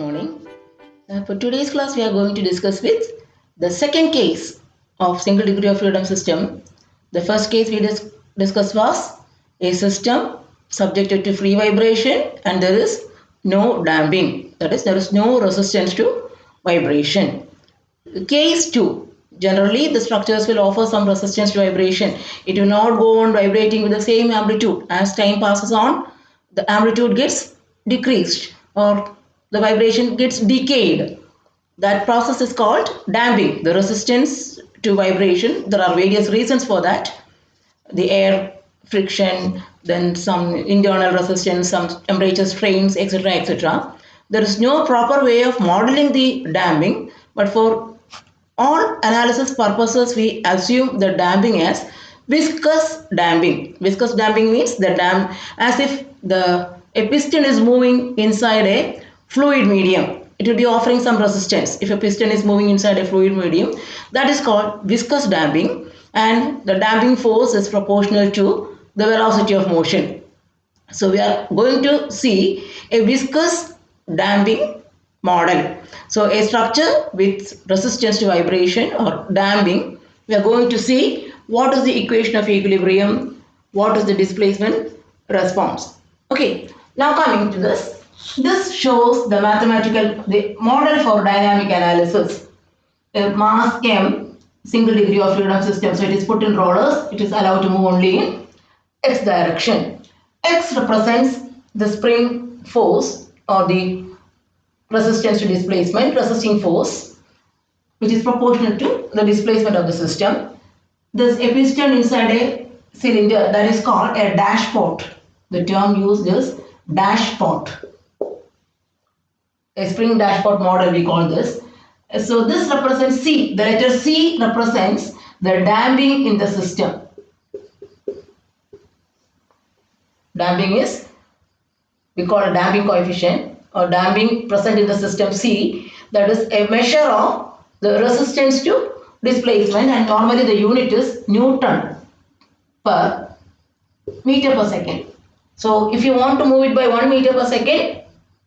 morning. For today's class, we are going to discuss with the second case of single degree of freedom system. The first case we discussed was a system subjected to free vibration and there is no damping. That is, there is no resistance to vibration. Case 2. Generally, the structures will offer some resistance to vibration. It will not go on vibrating with the same amplitude. As time passes on, the amplitude gets decreased or the vibration gets decayed. That process is called damping. The resistance to vibration, there are various reasons for that. The air friction, then some internal resistance, some temperature strains, etc. etc. There is no proper way of modeling the damping, but for all analysis purposes, we assume the damping as viscous damping. Viscous damping means the damp as if a piston is moving inside a fluid medium. It will be offering some resistance. If a piston is moving inside a fluid medium, that is called viscous damping, and the damping force is proportional to the velocity of motion. So we are going to see a viscous damping model. So a structure with resistance to vibration or damping, we are going to see what is the equation of equilibrium, what is the displacement response. Okay, now coming to this. This shows the model for dynamic analysis. A mass M, single degree of freedom system. So it is put in rollers. It is allowed to move only in X direction. X represents the spring force or the resistance to displacement, resisting force, which is proportional to the displacement of the system. There's a piston inside a cylinder that is called a dashpot. The term used is dashpot. A spring dashpot model we call this. So this represents C. The letter C represents the damping in the system. Damping is, we call a damping coefficient or damping present in the system C. That is a measure of the resistance to displacement, and normally the unit is Newton per meter per second. So if you want to move it by 1 meter per second,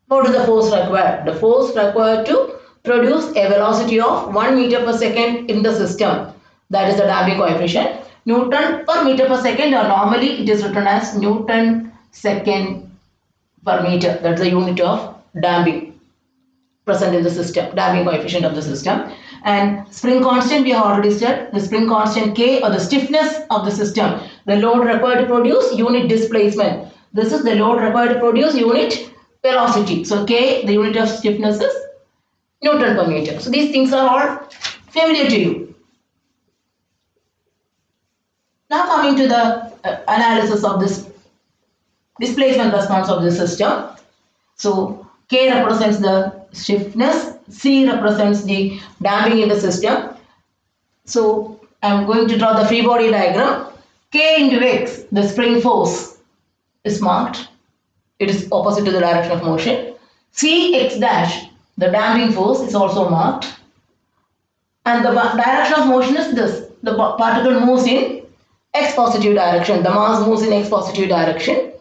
what is the force required? The force required to produce a velocity of 1 meter per second in the system. That is the damping coefficient. Newton per meter per second, or normally it is written as Newton second per meter. That's the unit of damping present in the system, damping coefficient of the system. And spring constant, we have already said, the spring constant K, or the stiffness of the system. The load required to produce unit displacement. This is the load required to produce unit velocity. So K, the unit of stiffness, is Newton per meter. So these things are all familiar to you. Now coming to the analysis of this displacement response of the system. So K represents the stiffness, C represents the damping in the system. So I am going to draw the free body diagram. K into X, the spring force, is marked. It is opposite to the direction of motion. Cx dash, the damping force, is also marked. And the direction of motion is this. The particle moves in X positive direction. The mass moves in X positive direction.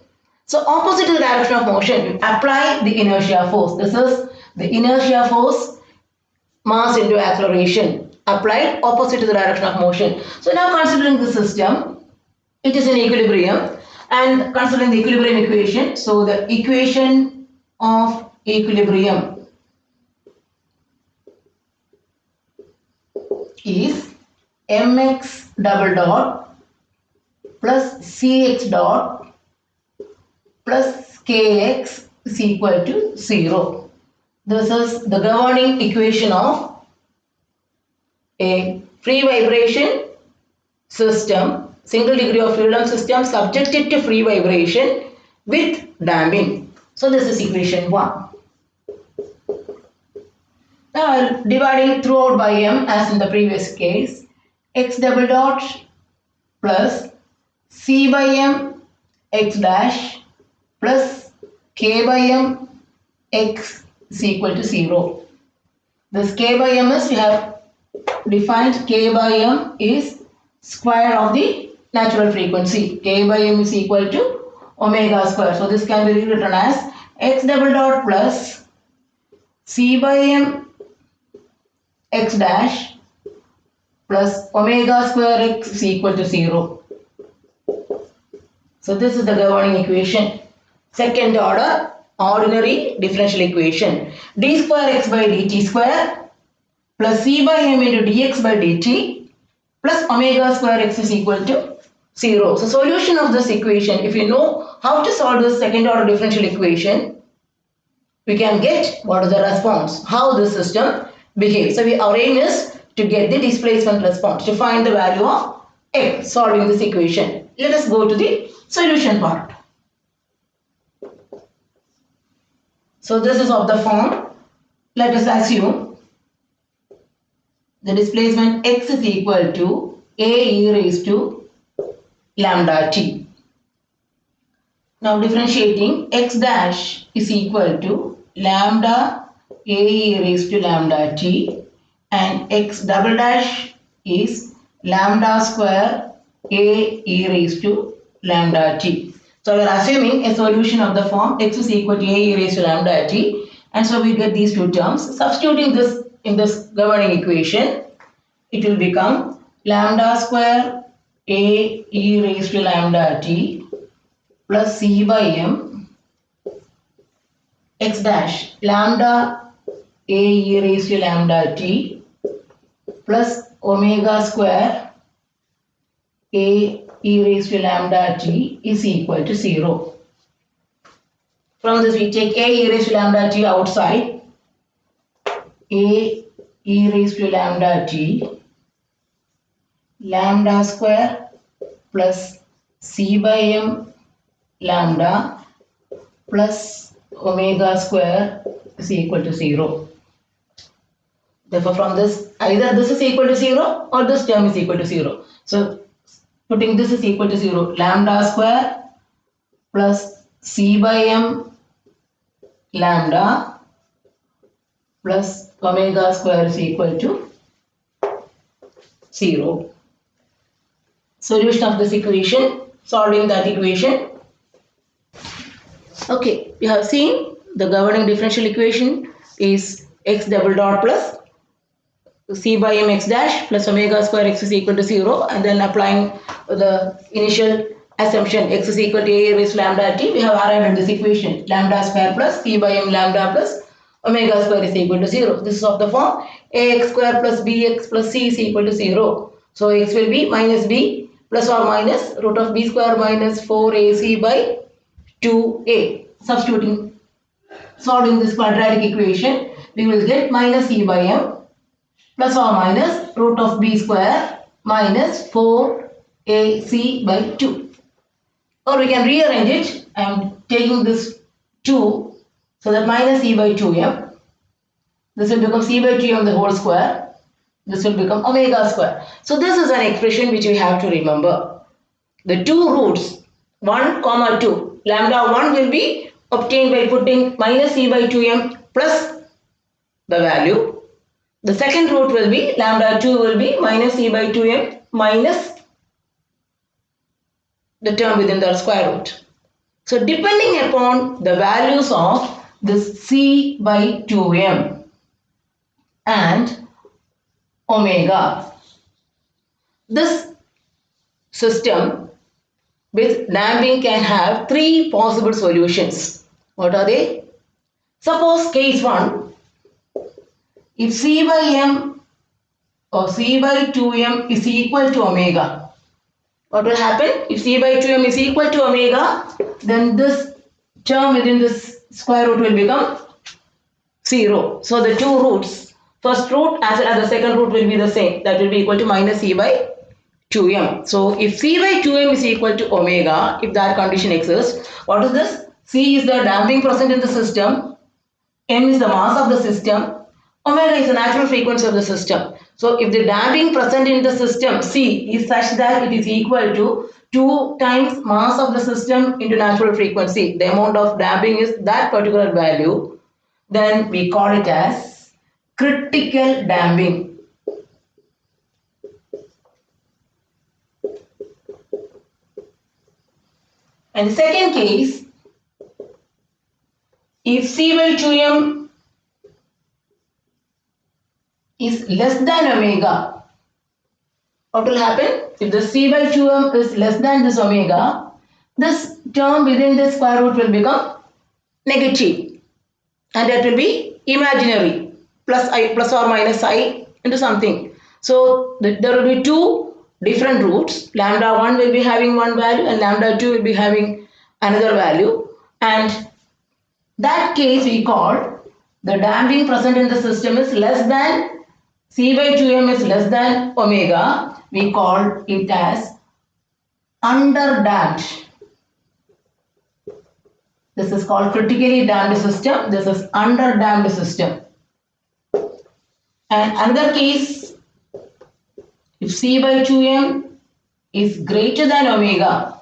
So opposite to the direction of motion, you apply the inertia force. This is the inertia force, mass into acceleration, applied opposite to the direction of motion. So now considering the system, it is in equilibrium. And considering the equilibrium equation, so the equation of equilibrium is mx double dot plus cx dot plus kx is equal to 0. This is the governing equation of a free vibration system, single degree of freedom system subjected to free vibration with damping. So this is equation 1. Now dividing throughout by m as in the previous case, x double dot plus c by m x dash plus k by m x is equal to 0. This k by m is, we have defined k by m is square of the natural frequency. K by m is equal to omega square. So this can be rewritten as x double dot plus C by m x dash plus omega square x is equal to 0. So this is the governing equation. Second order ordinary differential equation. D square x by dt square plus c by m into dx by dt plus omega square x is equal to 0. So solution of this equation, if you know how to solve this second order differential equation, we can get what is the response, how the system behaves. So our aim is to get the displacement response, to find the value of x solving this equation. Let us go to the solution part. So this is of the form. Let us assume the displacement x is equal to a e raised to lambda t. Now differentiating x dash is equal to lambda a e raised to lambda t and x double dash is lambda square a e raised to lambda t. So we are assuming a solution of the form x is equal to a e raised to lambda t, and so we get these two terms. Substituting this in this governing equation, it will become lambda square a e raised to lambda t plus c by m x dash lambda a e raised to lambda t plus omega square a e raised to lambda t is equal to 0. From this we take a e raised to lambda t outside. A e raised to lambda t lambda square plus c by m lambda plus omega square is equal to 0. Therefore from this, either this is equal to 0 or this term is equal to 0. So putting this is equal to 0, lambda square plus c by m lambda plus omega square is equal to 0. Solution of this equation, solving that equation. Okay, we have seen the governing differential equation is x double dot plus c by m x dash plus omega square x is equal to 0, and then applying the initial assumption x is equal to a raised to lambda t, we have arrived at this equation lambda square plus c by m lambda plus omega square is equal to 0. This is of the form ax square plus bx plus c is equal to 0. So x will be minus b plus or minus root of b square minus 4ac by 2a. Substituting, solving this quadratic equation, we will get minus c by m plus or minus root of b square minus 4ac by 2. Or we can rearrange it. I am taking this 2, so that minus c by 2m. This will become c by 2m the whole square. This will become omega square. So this is an expression which we have to remember. The two roots 1 comma 2, lambda 1 will be obtained by putting minus c by 2m plus the value. The second root will be lambda 2 will be minus c by 2m minus the term within the square root. So depending upon the values of this c by 2m and omega, this system with damping can have three possible solutions. What are they? Suppose case 1, if c by m or c by 2m is equal to omega, what will happen? If c by 2m is equal to omega, then this term within this square root will become 0. So the two roots, first root as well as the second root will be the same. That will be equal to minus c by 2m. So if c by 2m is equal to omega, if that condition exists, what is this? C is the damping present in the system, m is the mass of the system, omega is the natural frequency of the system. So if the damping present in the system C is such that it is equal to 2 times mass of the system into natural frequency, the amount of damping is that particular value, then we call it as critical damping. And the second case, if C by 2m is less than omega, what will happen? If the c by 2m is less than this omega, this term within the square root will become negative, and that will be imaginary, plus or minus I into something. So there will be two different roots. Lambda 1 will be having one value and lambda 2 will be having another value, and that case we call the damping present in the system is less than c by 2m is less than omega. We call it as underdamped. This is called critically damped system. This is underdamped system. And another case, if c by 2m is greater than omega,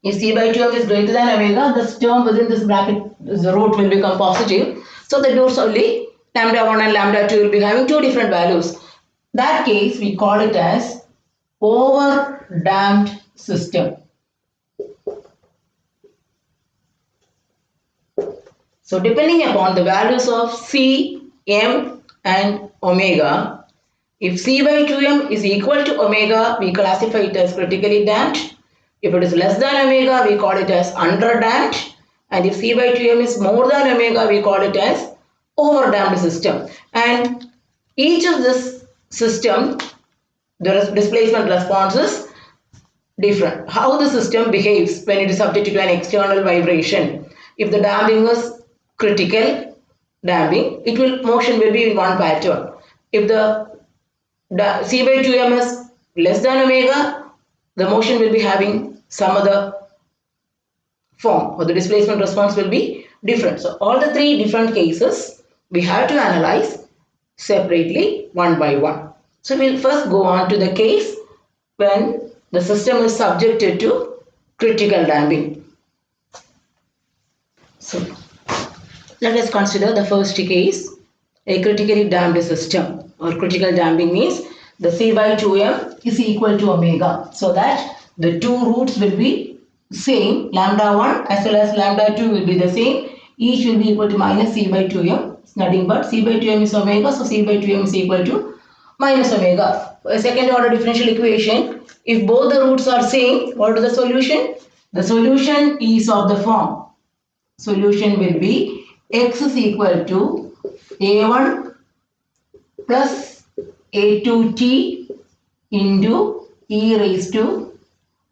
if c by 2m is greater than omega, this term within this bracket, the root will become positive. So that means only lambda 1 and lambda 2 will be having two different values. That case we call it as over damped system. So depending upon the values of c, m and omega, if c by 2m is equal to omega, we classify it as critically damped. If it is less than omega, we call it as underdamped. And if c by 2m is more than omega, we call it as overdamped system. And each of this system, the displacement response is different. How the system behaves when it is subjected to an external vibration. If the damping is critical damping, motion will be in one pattern. If the c by 2m is less than omega, the motion will be having some other form, or the displacement response will be different. So all the three different cases we have to analyze separately one by one. So we'll first go on to the case when the system is subjected to critical damping. So let us consider the first case, a critically damped system, or critical damping means the c by 2m is equal to omega, so that the two roots will be same, lambda 1 as well as lambda 2 will be the same, each will be equal to minus c by 2m. It's nothing but c by 2m is omega, so c by 2m is equal to minus omega. A second order differential equation, if both the roots are same, what is the solution? The solution is of the form, solution will be x is equal to a1 plus a2t into e raised to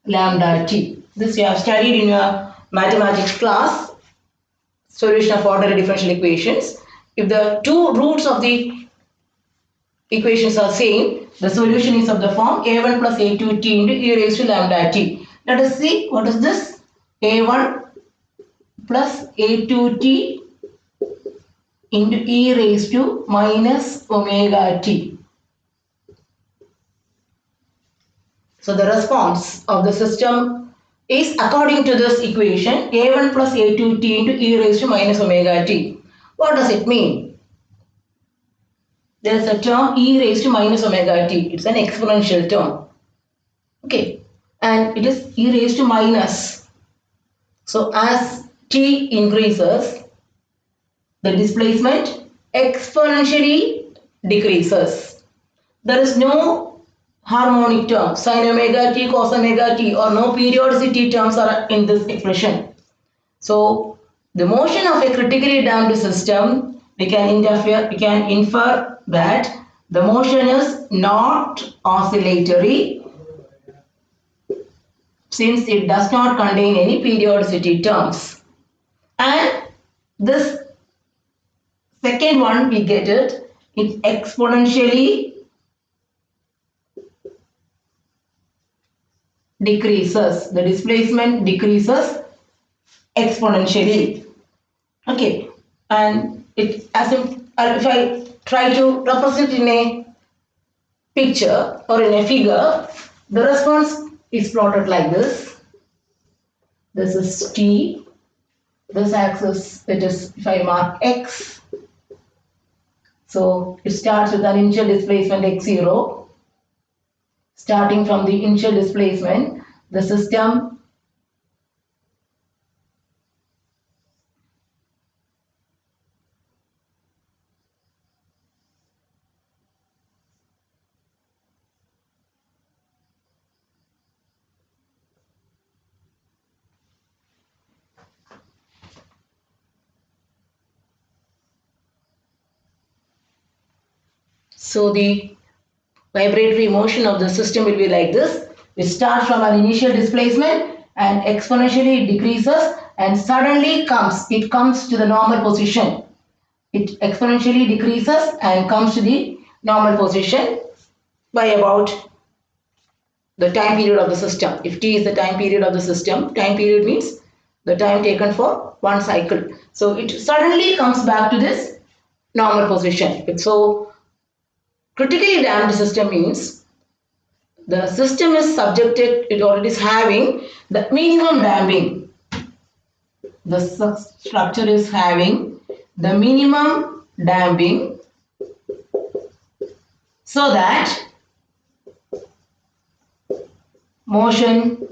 lambda t. This you have studied in your mathematics class, solution of ordinary differential equations. If the two roots of the equations are same, the solution is of the form a1 plus a2t into e raised to lambda t. Let us see what is this. A1 plus a2t into e raised to minus omega t. So the response of the system is according to this equation, a1 plus a2t into e raised to minus omega t. What does it mean? There is a term e raised to minus omega t. It's an exponential term. Okay. And it is e raised to minus. So as t increases, the displacement exponentially decreases. There is no harmonic term, sin omega t, cos omega t, or no periodicity terms are in this expression. So the motion of a critically damped system, we can infer that the motion is not oscillatory, since it does not contain any periodicity terms. And this second one, we get it exponentially decreases. The displacement decreases exponentially. Okay, and if I try to represent in a picture or in a figure, the response is plotted like this. This is t. This axis, it is, if I mark x, so it starts with an initial displacement x0. Starting from the initial displacement, the system So the vibratory motion of the system will be like this. It starts from an initial displacement and exponentially decreases and suddenly it comes to the normal position. It exponentially decreases and comes to the normal position by about the time period of the system. If t is the time period of the system, time period means the time taken for one cycle. So it suddenly comes back to this normal position. So critically damped system means the system is subjected, it is having the minimum damping. The structure is having the minimum damping so that motion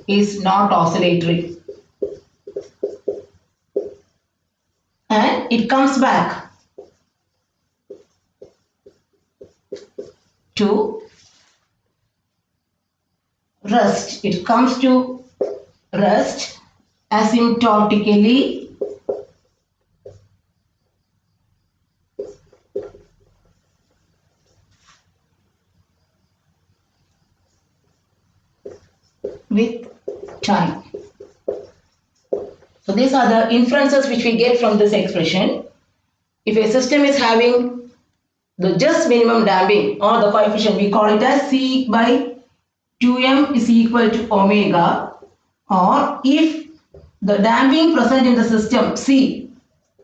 is not oscillatory. And it comes back to rest. It comes to rest asymptotically with time. So these are the inferences which we get from this expression. If a system is having the just minimum damping or the coefficient, we call it as C by 2m is equal to omega, or if the damping present in the system C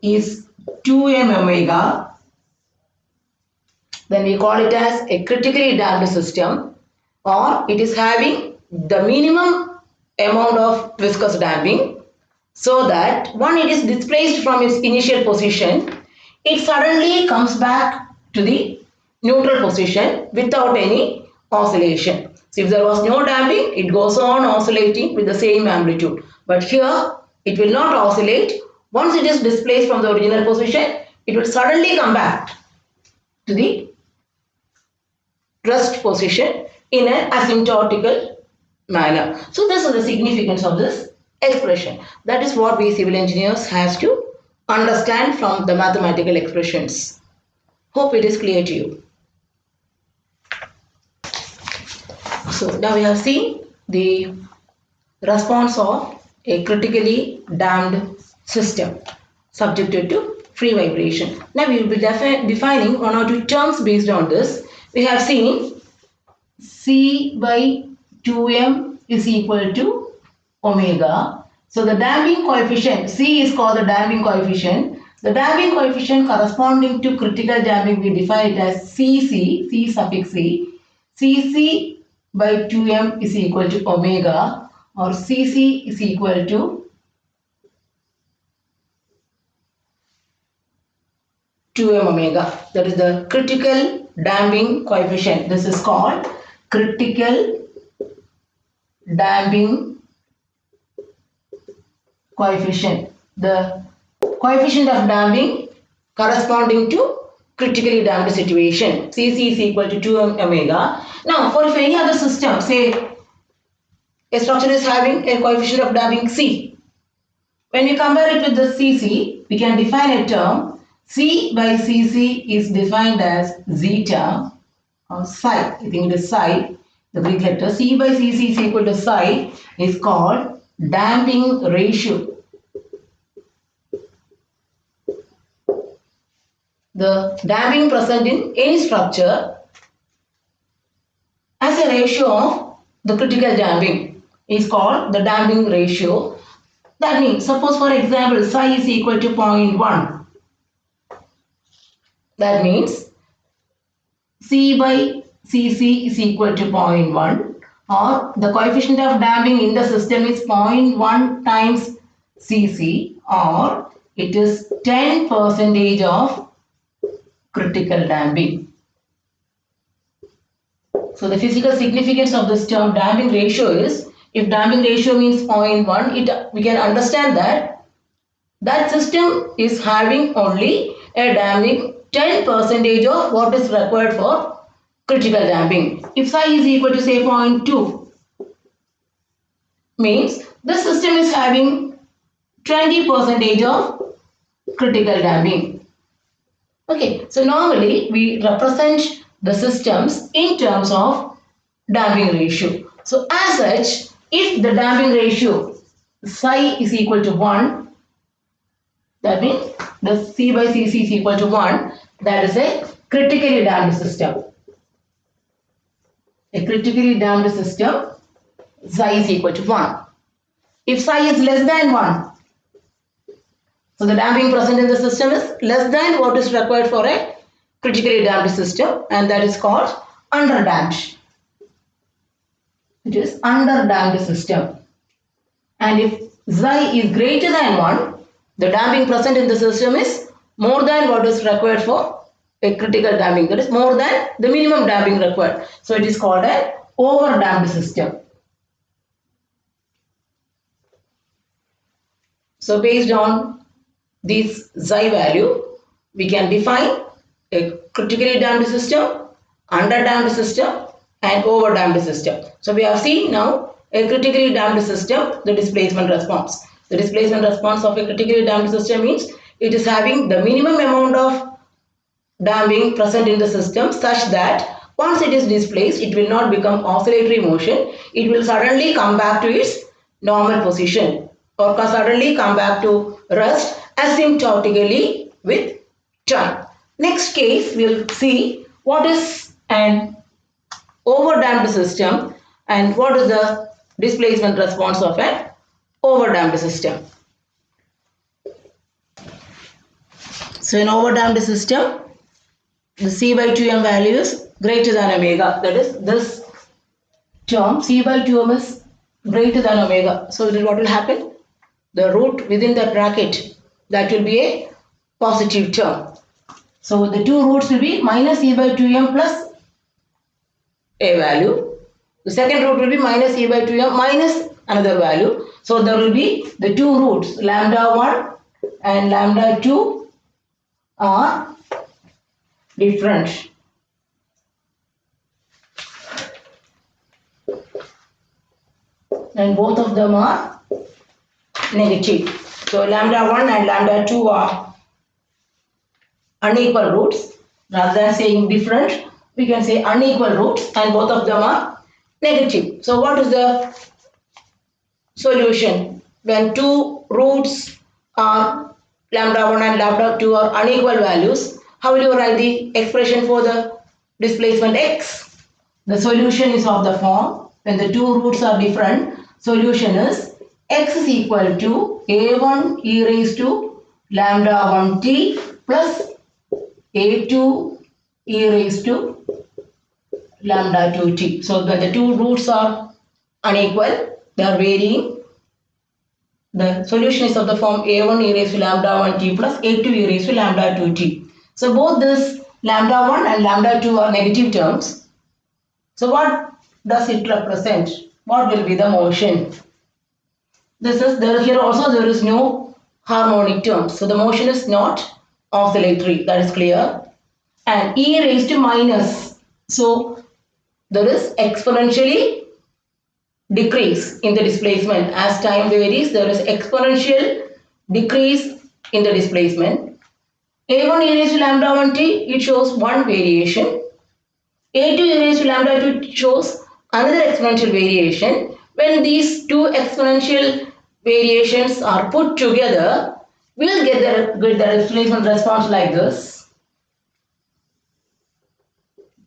is 2m omega, then we call it as a critically damped system, or it is having the minimum amount of viscous damping so that when it is displaced from its initial position, it suddenly comes back to the neutral position without any oscillation. So if there was no damping, it goes on oscillating with the same amplitude. But here, it will not oscillate. Once it is displaced from the original position, it will suddenly come back to the rest position in an asymptotical manner. So this is the significance of this expression. That is what we civil engineers has to understand from the mathematical expressions. Hope it is clear to you. So now we have seen the response of a critically damped system subjected to free vibration. Now we will be defining one or two terms based on this. We have seen C by 2m is equal to omega. So the damping coefficient, C is called the damping coefficient. The damping coefficient corresponding to critical damping, we define it as Cc, C suffix C. Cc by 2m is equal to omega, or Cc is equal to 2m omega. That is the critical damping coefficient. This is called critical damping coefficient. The coefficient of damping corresponding to critically damped situation. Cc is equal to 2 omega. Now, for any other system, say a structure is having a coefficient of damping C. When we compare it with the Cc, we can define a term. C by Cc is defined as zeta or psi. I think it is psi. The Greek letter C by Cc is equal to psi is called damping ratio. The damping present in any structure as a ratio of the critical damping is called the damping ratio. That means, suppose for example, psi is equal to 0.1. That means C by Cc is equal to 0.1, or the coefficient of damping in the system is 0.1 times Cc, or it is 10% of critical damping. So the physical significance of this term damping ratio is, if damping ratio means 0.1, we can understand that that system is having only a damping 10% of what is required for critical damping. If psi is equal to say 0.2, means the system is having 20% of critical damping. Okay, so normally we represent the systems in terms of damping ratio. So as such, if the damping ratio psi is equal to 1, that means the C by Cc is equal to 1, that is a critically damped system. A critically damped system, psi is equal to 1. If psi is less than 1, so the damping present in the system is less than what is required for a critically damped system, and that is called underdamped. It is underdamped system. And if psi is greater than 1, the damping present in the system is more than what is required for a critical damping. That is more than the minimum damping required. So it is called an overdamped system. So based on this psi value, we can define a critically damped system, underdamped system, and overdamped system. So we have seen now a critically damped system, the displacement response. The displacement response of a critically damped system means it is having the minimum amount of damping present in the system such that once it is displaced, it will not become oscillatory motion. It will suddenly come back to its normal position or suddenly come back to rest asymptotically with time. Next case, we'll see what is an overdamped system and what is the displacement response of an overdamped system. So in overdamped system, the C by 2m value is greater than omega. That is, this term C by 2m is greater than omega. So then what will happen? The root within the bracket, that will be a positive term. So the two roots will be minus C by 2m plus a value. The second root will be minus C by 2m minus another value. So there will be the two roots, lambda 1 and lambda 2 are different. And both of them are negative. So lambda 1 and lambda 2 are unequal roots. Rather than saying different, we can say unequal roots, and both of them are negative. So what is the solution? When two roots are lambda 1 and lambda 2 are unequal values, how will you write the expression for the displacement x? The solution is of the form, when the two roots are different, solution is x is equal to a1 e raised to lambda 1t plus a2 e raised to lambda 2t. So when the two roots are unequal, they are varying, the solution is of the form a1 e raised to lambda 1t plus a2 e raised to lambda 2t. So both this lambda 1 and lambda 2 are negative terms. So what does it represent? What will be the motion? This is there. Here also there is no harmonic term. So the motion is not oscillatory. That is clear. And e raised to minus. So there is exponentially decrease in the displacement. As time varies, there is exponential decrease in the displacement. A1 e raised to lambda 1t, it shows one variation. A2 e raised to lambda 2 shows another exponential variation. When these two exponential variations are put together, we will get the displacement response like this.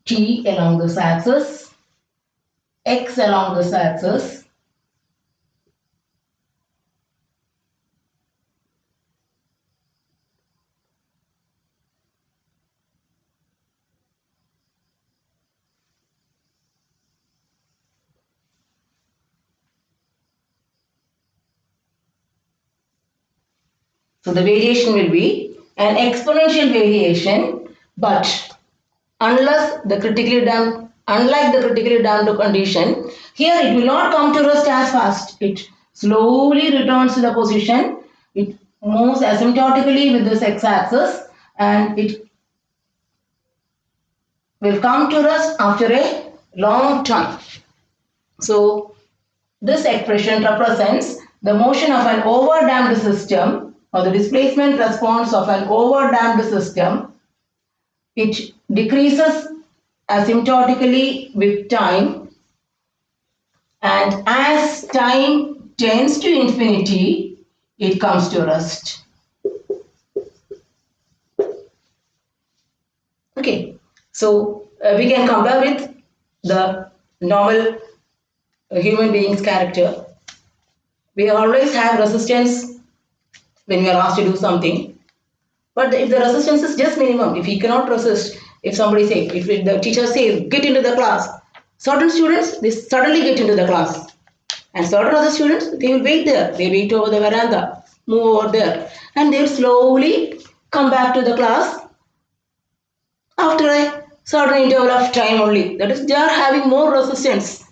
T along this axis, x along this axis, so the variation will be an exponential variation, but unless the critically damped, unlike the critically damped condition, here it will not come to rest as fast. It slowly returns to the position. It moves asymptotically with this x-axis and it will come to rest after a long time. So this expression represents the motion of an overdamped system or the displacement response of an overdamped system It decreases asymptotically with time, and as time tends to infinity, it comes to rest. Okay, so we can compare with the normal human being's character. We always have resistance when we are asked to do something. But if the resistance is just minimum, if he cannot resist, if somebody say, if the teacher says, get into the class, certain students, they suddenly get into the class. And certain other students, they will wait there. They wait over the veranda, move over there. And they will slowly come back to the class after a certain interval of time only. That is, they are having more resistance.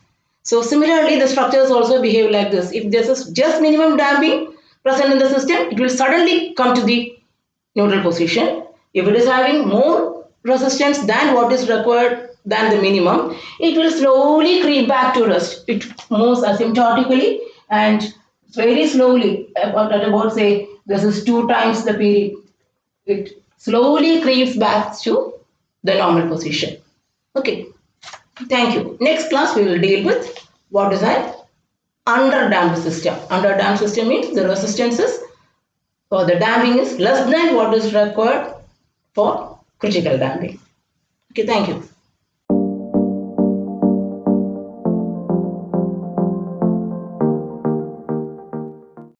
So similarly, the structures also behave like this. If this is just minimum damping present in the system, it will suddenly come to the neutral position. If it is having more resistance than what is required than the minimum, it will slowly creep back to rest. It moves asymptotically and very slowly, at about say this is 2 times the period. It slowly creeps back to the normal position. Okay, thank you. Next class we will deal with what is an under-damped system. Under-damped system means the resistances for the damping is less than what is required for critical damping. Okay, thank you.